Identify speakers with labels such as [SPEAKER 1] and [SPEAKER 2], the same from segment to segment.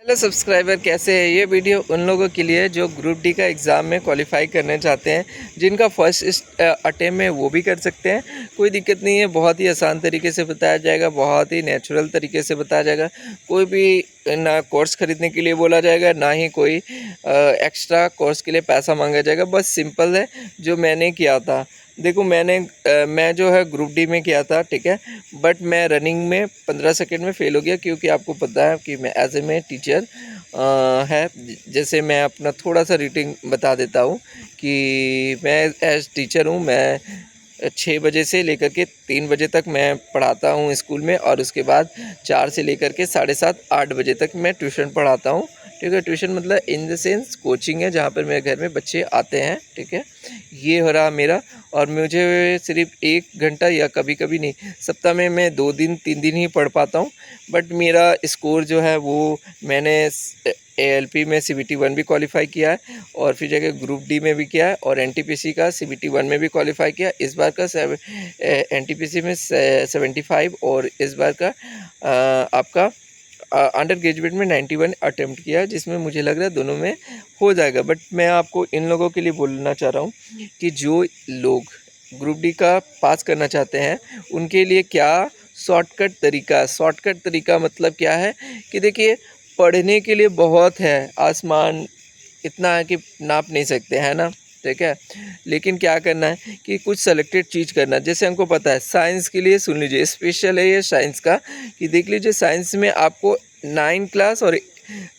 [SPEAKER 1] Hello subscriber, कैसे है? ये वीडियो उन लोगों के लिए जो ग्रुप डी का एग्ज़ाम में क्वालिफाई करने चाहते हैं, जिनका फर्स्ट अटेम्प्ट में वो भी कर सकते हैं। कोई दिक्कत नहीं है, बहुत ही आसान तरीके से बताया जाएगा, बहुत ही नेचुरल तरीके से बताया जाएगा। कोई भी ना कोर्स ख़रीदने के लिए बोला जाएगा, ना ही कोई एक्स्ट्रा कोर्स के लिए पैसा मांगा जाएगा। बस सिंपल है जो मैंने किया था। देखो मैं जो है ग्रुप डी में किया था, ठीक है। बट मैं रनिंग में 15 सेकंड में फ़ेल हो गया, क्योंकि आपको पता है कि मैं एज ए में टीचर है। जैसे मैं अपना थोड़ा सा रूटीन बता देता हूँ कि मैं एज टीचर हूँ। मैं 6 बजे से लेकर के 3 बजे तक मैं पढ़ाता हूँ स्कूल में, और उसके बाद 4 से लेकर के 7:30 8 बजे तक मैं ट्यूशन पढ़ाता हूँ, ठीक है। ट्यूशन मतलब इन द सेंस कोचिंग है, जहाँ पर मेरे घर में बच्चे आते हैं, ठीक है। ये हो रहा मेरा। और मुझे सिर्फ 1 घंटा या कभी कभी नहीं, सप्ताह में मैं 2 दिन 3 दिन ही पढ़ पाता हूँ। बट मेरा स्कोर जो है वो, मैंने एएलपी में CBT 1 भी क्वालिफाई किया है, और फिर जगह ग्रुप डी में भी किया है, और एनटीपीसी का CBT 1 में भी क्वालिफाई किया। इस बार का एनटीपीसी में 75, और इस बार का आपका अंडर ग्रेजुएट में 91 अटेम्प्ट किया, जिसमें मुझे लग रहा है दोनों में हो जाएगा। बट मैं आपको इन लोगों के लिए बोलना चाह रहा हूँ कि जो लोग ग्रुप डी का पास करना चाहते हैं, उनके लिए क्या शॉर्टकट तरीका मतलब क्या है कि देखिए, पढ़ने के लिए बहुत है, आसमान इतना है कि नाप नहीं सकते, है ना, ठीक है। लेकिन क्या करना है कि कुछ सेलेक्टेड चीज़ करना है। जैसे हमको पता है साइंस के लिए, सुन लीजिए, स्पेशल है ये साइंस का, कि देख लीजिए साइंस में आपको 9 क्लास और,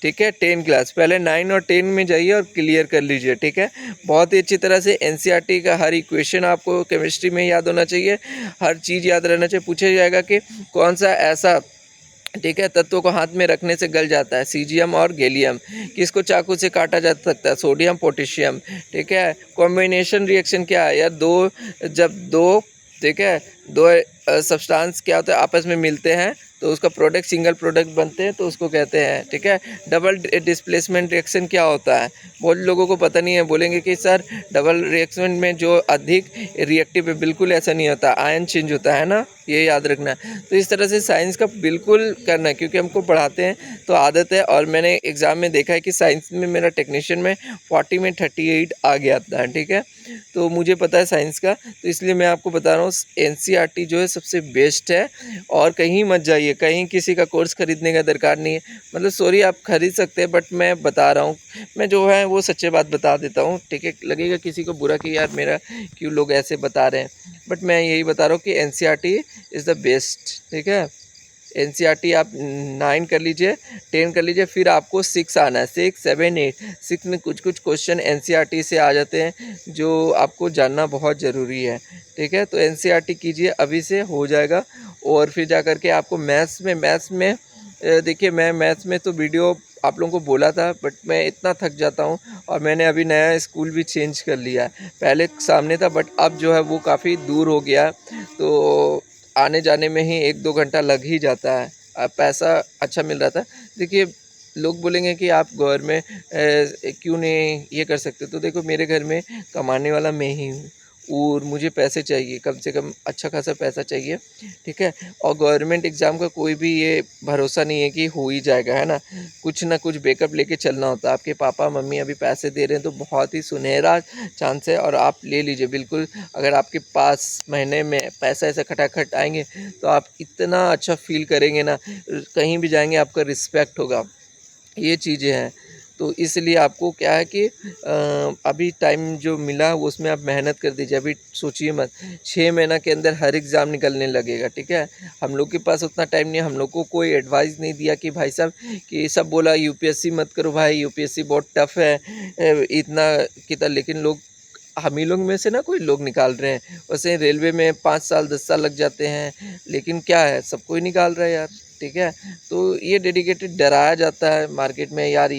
[SPEAKER 1] ठीक है, 10 क्लास, पहले 9 और 10 में जाइए और क्लियर कर लीजिए, ठीक है। बहुत ही अच्छी तरह से एनसीईआरटी का हर इक्वेशन आपको केमिस्ट्री में याद होना चाहिए, हर चीज़ याद रहना चाहिए। पूछा जाएगा कि कौन सा ऐसा, ठीक है, तत्वों को हाथ में रखने से गल जाता है, सीजियम और गैलियम। किसको चाकू से काटा जा सकता है? सोडियम पोटेशियम, ठीक है। कॉम्बिनेशन रिएक्शन क्या है यार? जब दो, ठीक है, दो सब्सटेंस क्या होता है, आपस में मिलते हैं तो उसका प्रोडक्ट, सिंगल प्रोडक्ट बनते हैं, तो उसको कहते हैं, ठीक है। डबल डिस्प्लेसमेंट रिएक्शन क्या होता है? बहुत लोगों को पता नहीं है, बोलेंगे कि सर डबल रिएक्शन में जो अधिक रिएक्टिव है, बिल्कुल ऐसा नहीं होता, आयन चेंज होता है ना, ये याद रखना है। तो इस तरह से साइंस का बिल्कुल करना है, क्योंकि हमको पढ़ाते हैं तो आदत है। और मैंने एग्ज़ाम में देखा है कि साइंस में मेरा टेक्नीशियन में 40 में 38 आ गया था, ठीक है। तो मुझे पता है साइंस का, तो इसलिए मैं आपको बता रहा हूँ एनसीईआरटी जो है सबसे बेस्ट है। और कहीं मत जाइए, कहीं किसी का कोर्स ख़रीदने का दरकार नहीं है। मतलब सॉरी, आप ख़रीद सकते हैं, बट मैं बता रहा हूँ, मैं जो है वो सच्चे बात बता देता हूँ, ठीक है। लगेगा किसी को बुरा कि यार मेरा क्यों लोग ऐसे बता रहे हैं, बट मैं यही बता रहा हूँ कि एनसीईआरटी इज़ द बेस्ट, ठीक है। एनसीईआरटी आप 9 कर लीजिए, 10 कर लीजिए, फिर आपको 6 आना है, 6 7 8। 6 में कुछ कुछ क्वेश्चन एनसीईआरटी से आ जाते हैं, जो आपको जानना बहुत ज़रूरी है, ठीक है। तो एनसीईआरटी कीजिए, अभी से हो जाएगा। और फिर जा कर के आपको मैथ्स में देखिए, मैं मैथ्स में तो वीडियो आप लोगों को बोला था, बट मैं इतना थक जाता हूँ। और मैंने अभी नया स्कूल भी चेंज कर लिया है, पहले सामने था, बट अब जो है वो काफ़ी दूर हो गया, तो आने जाने में ही 1-2 घंटा लग ही जाता है। पैसा अच्छा मिल रहा था। देखिए, लोग बोलेंगे कि आप गवर्नमेंट क्यों नहीं ये कर सकते, तो देखो मेरे घर में कमाने वाला मैं ही हूँ, और मुझे पैसे चाहिए, कम से कम अच्छा खासा पैसा चाहिए, ठीक है। और गवर्नमेंट एग्ज़ाम का कोई भी ये भरोसा नहीं है कि हो ही जाएगा, है ना। कुछ ना कुछ बैकअप लेके चलना होता है। आपके पापा मम्मी अभी पैसे दे रहे हैं, तो बहुत ही सुनहरा चांस है, और आप ले लीजिए बिल्कुल। अगर आपके पास महीने में पैसा ऐसा खटाखट आएंगे, तो आप इतना अच्छा फील करेंगे ना, कहीं भी जाएंगे आपका रिस्पेक्ट होगा। ये चीज़ें हैं। तो इसलिए आपको क्या है कि अभी टाइम जो मिला वो उसमें आप मेहनत कर दीजिए। अभी सोचिए मत, 6 महीना के अंदर हर एग्ज़ाम निकलने लगेगा, ठीक है। हम लोग के पास उतना टाइम नहीं है, हम लोग को कोई एडवाइस नहीं दिया कि भाई साहब, कि सब बोला यूपीएससी मत करो भाई, यूपीएससी बहुत टफ है, इतना कितना, लेकिन लोग, हम ही लोग में से ना कोई लोग निकाल रहे हैं। वैसे रेलवे में 5 साल 10 साल लग जाते हैं, लेकिन क्या है, सब कोई निकाल रहा है यार, ठीक है। तो ये डेडिकेटेड डराया जाता है मार्केट में, यार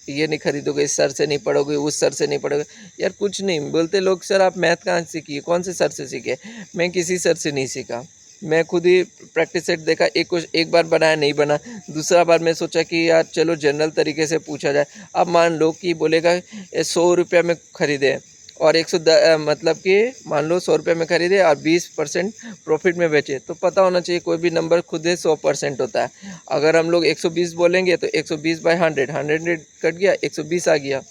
[SPEAKER 1] ये नहीं खरीदोगे, इस सर से नहीं पढ़ोगे, उस सर से नहीं पढ़ोगे। यार कुछ नहीं बोलते लोग, सर आप मैथ कहाँ से सीखिए, कौन से सर से सीखे? मैं किसी सर से नहीं सीखा, मैं खुद ही प्रैक्टिस सेट देखा, एक बार बनाया नहीं बना, दूसरा बार मैं सोचा कि यार चलो जनरल तरीके से पूछा जाए। अब मान लो कि बोलेगा 100 रुपया में ख़रीदे, और मतलब कि मान लो 100 रुपये में खरीदे और 20% प्रॉफिट में बेचे, तो पता होना चाहिए कोई भी नंबर खुद ही 100% होता है। अगर हम लोग 120 बोलेंगे तो 120 बाई 100, 100 कट गया, 120 आ गया।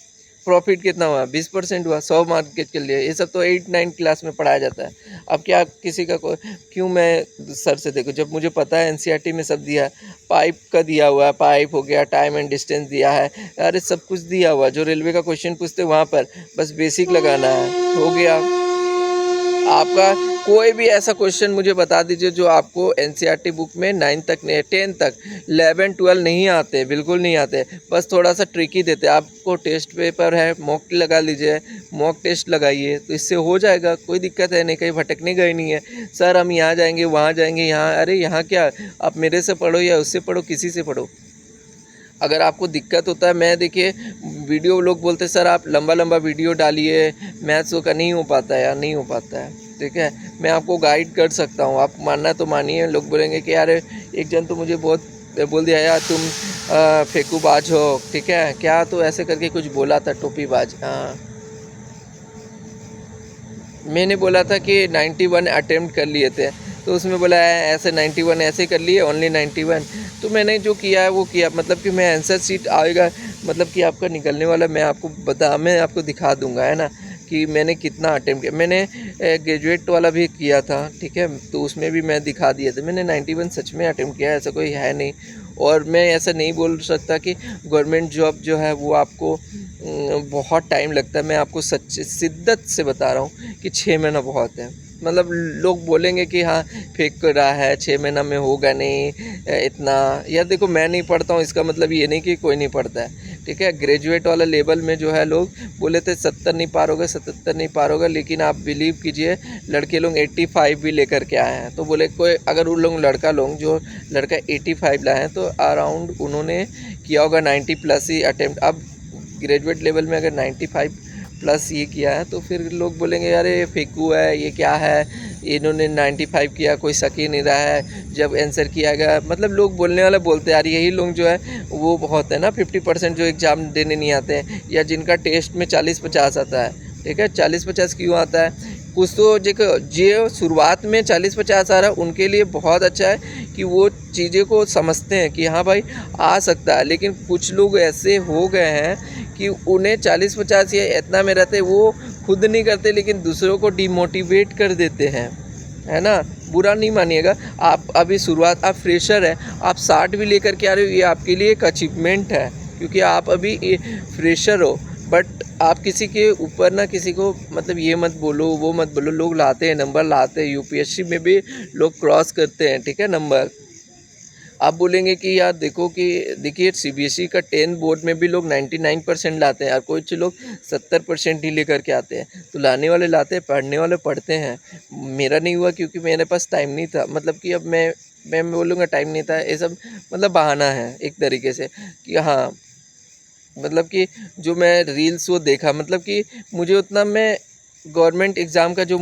[SPEAKER 1] प्रॉफिट कितना हुआ? 20% हुआ 100 मार्केट के लिए। ये सब तो 8-9 क्लास में पढ़ाया जाता है। अब क्या किसी का क्यों मैं सर से देखूं जब मुझे पता है एनसीईआरटी में सब दिया है। पाइप का दिया हुआ है, पाइप हो गया, टाइम एंड डिस्टेंस दिया है, अरे सब कुछ दिया हुआ है। जो रेलवे का क्वेश्चन पूछते वहाँ पर बस बेसिक लगाना है, हो गया आपका। कोई भी ऐसा क्वेश्चन मुझे बता दीजिए जो आपको एनसीईआरटी बुक में 9 तक नहीं, 10 तक, 11-12 नहीं आते, बिल्कुल नहीं आते, बस थोड़ा सा ट्रिकी देते। आपको टेस्ट पेपर है, मॉक लगा लीजिए, मॉक टेस्ट लगाइए तो इससे हो जाएगा, कोई दिक्कत है नहीं, कहीं भटकने गए नहीं है। सर हम यहाँ जाएंगे, वहाँ जाएंगे, यहाँ, अरे यहाँ क्या, आप मेरे से पढ़ो या उससे पढ़ो, किसी से पढ़ो। अगर आपको दिक्कत होता है, मैं देखिए वीडियो लोग बोलते हैं सर आप लंबा लंबा वीडियो डालिए, मैथ्स का नहीं हो पाता है यार, नहीं हो पाता है, ठीक है। मैं आपको गाइड कर सकता हूँ, आप मानना तो मानिए। लोग बोलेंगे कि यार एक जन तो मुझे बहुत बोल दिया यार तुम फेंकूबाज हो, ठीक है क्या, तो ऐसे करके कुछ बोला था, टोपीबाज। हाँ, मैंने बोला था कि 91 अटेम्प्ट कर लिए थे, तो उसमें बोला है ऐसे 91 ऐसे कर लिए, ओनली 91। तो मैंने जो किया है वो किया, मतलब कि मैं आंसर शीट आएगा, मतलब कि आपका निकलने वाला मैं आपको दिखा दूंगा, है ना, कि मैंने कितना अटेम्प्ट किया। मैंने ग्रेजुएट वाला भी किया था, ठीक है, तो उसमें भी मैं दिखा दिया था मैंने 91 सच में अटेम्प्ट किया है, ऐसा कोई है नहीं। और मैं ऐसा नहीं बोल सकता कि गवर्नमेंट जॉब जो है वो आपको बहुत टाइम लगता है। मैं आपको सच शिद्दत से बता रहा हूँ कि 6 महीना बहुत है। मतलब लोग बोलेंगे कि हाँ फेंक रहा है, 6 महीना में होगा नहीं इतना। यार देखो मैं नहीं पढ़ता हूँ, इसका मतलब ये नहीं कि कोई नहीं पढ़ता है, ठीक है। ग्रेजुएट वाला लेवल में जो है लोग बोले थे 70 नहीं पार होगा, 77 नहीं पार होगा, लेकिन आप बिलीव कीजिए लड़के लोग 85 भी लेकर के आए हैं। तो बोले कोई अगर उन लोग जो लड़का 85 लाए हैं तो अराउंड उन्होंने किया होगा 90 प्लस ही अटेम्प्ट। अब ग्रेजुएट लेवल में अगर 95 प्लस ये किया है तो फिर लोग बोलेंगे यार ये फेंकू है, ये क्या है, इन्होंने 95 किया, कोई शक ही नहीं रहा है जब आंसर किया गया। मतलब लोग बोलने वाले बोलते हैं यार, यही लोग जो है वो बहुत है ना 50% जो एग्ज़ाम देने नहीं आते हैं, या जिनका टेस्ट में 40-50 आता है, ठीक है। 40-50 क्यों आता है? कुछ तो देखो जो शुरुआत में 40-50 आ रहा है उनके लिए बहुत अच्छा है कि वो चीज़ें को समझते हैं कि हाँ भाई आ सकता है। लेकिन कुछ लोग ऐसे हो गए हैं कि उन्हें 40-50 या इतना में रहते, वो खुद नहीं करते लेकिन दूसरों को डिमोटिवेट कर देते हैं, है ना। बुरा नहीं मानिएगा, आप अभी शुरुआत, आप फ्रेशर है, आप 60 भी लेकर के आ रहे हो, ये आपके लिए एक अचीवमेंट है क्योंकि आप अभी फ्रेशर हो। बट आप किसी के ऊपर ना किसी को मतलब ये मत बोलो वो मत बोलो। लोग लाते हैं, नंबर लाते हैं, यूपीएससी में भी लोग क्रॉस करते हैं, ठीक है, नंबर। आप बोलेंगे कि यार देखो कि देखिए सीबीएसई का 10 बोर्ड में भी लोग 99% लाते हैं और कुछ लोग 70% ही लेकर के आते हैं। तो लाने वाले लाते हैं, पढ़ने वाले पढ़ते हैं। मेरा नहीं हुआ क्योंकि मेरे पास टाइम नहीं था, मतलब कि अब मैं बोलूँगा टाइम नहीं था, ये सब मतलब बहाना है एक तरीके से कि हाँ, मतलब कि जो मैं रील्स वो देखा, मतलब कि मुझे उतना मैं गवर्नमेंट एग्ज़ाम का जो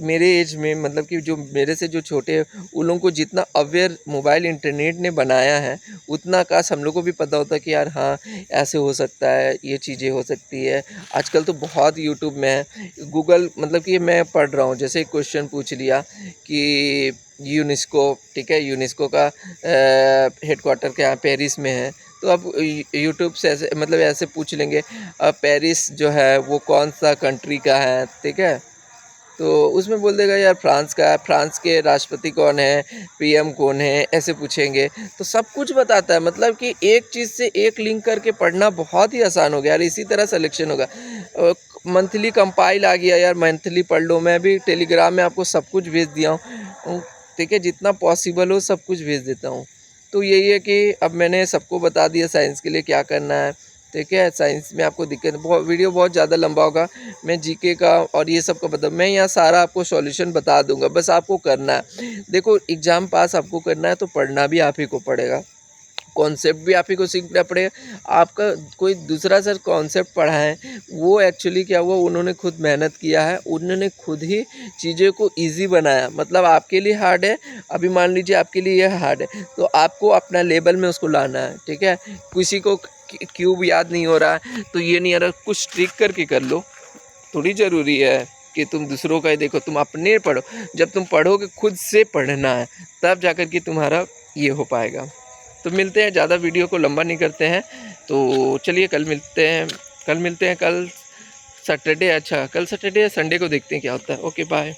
[SPEAKER 1] मेरे एज में, मतलब कि जो मेरे से जो छोटे हैं उन लोगों को जितना अवेयर मोबाइल इंटरनेट ने बनाया है उतना काश हम लोग को भी पता होता कि यार हाँ ऐसे हो सकता है, ये चीज़ें हो सकती है। आजकल तो बहुत यूट्यूब में है, गूगल, मतलब कि मैं पढ़ रहा हूँ, जैसे एक क्वेश्चन पूछ लिया कि यूनेस्को, ठीक है, यूनेस्को का हेडक्वार्टर क्या पेरिस में है, तो आप यूट्यूब से ऐसे मतलब ऐसे पूछ लेंगे पेरिस जो है वो कौन सा कंट्री का है, ठीक है, तो उसमें बोल देगा यार फ्रांस का है, फ्रांस के राष्ट्रपति कौन है, पीएम कौन है, ऐसे पूछेंगे तो सब कुछ बताता है। मतलब कि एक चीज़ से एक लिंक करके पढ़ना बहुत ही आसान हो गया यार। इसी तरह सिलेक्शन होगा। मंथली कंपाइल आ गया यार, मंथली पढ़ लो। मैं भी टेलीग्राम में आपको सब कुछ भेज दिया हूँ, ठीक है, जितना पॉसिबल हो सब कुछ भेज देता हूँ। तो यही है कि अब मैंने सबको बता दिया साइंस के लिए क्या करना है, ठीक है। साइंस में आपको दिक्कत, वीडियो बहुत ज़्यादा लंबा होगा, मैं जीके का और ये सब का बता, मैं यहाँ सारा आपको सॉल्यूशन बता दूंगा, बस आपको करना है। देखो एग्ज़ाम पास आपको करना है तो पढ़ना भी आप ही को पड़ेगा, कॉन्सेप्ट भी आप ही को सीखना पड़ेगा। आपका कोई दूसरा सर कॉन्सेप्ट पढ़ा है, वो एक्चुअली क्या हुआ, उन्होंने खुद मेहनत किया है, उन्होंने खुद ही चीज़ें को इजी बनाया। मतलब आपके लिए हार्ड है, अभी मान लीजिए आपके लिए यह हार्ड है, तो आपको अपना लेवल में उसको लाना है, ठीक है। किसी को क्यूब याद नहीं हो रहा है तो ये नहीं आ रहा, कुछ ट्रिक करके कर लो, थोड़ी ज़रूरी है कि तुम दूसरों का ही देखो, तुम अपने पढ़ो। जब तुम पढ़ोगे, खुद से पढ़ना है, तब जाकर के तुम्हारा ये हो पाएगा। तो मिलते हैं, ज़्यादा वीडियो को लंबा नहीं करते हैं। तो चलिए कल मिलते हैं, कल सैटरडे, अच्छा कल सैटरडे या संडे को देखते हैं क्या होता है। Okay bye.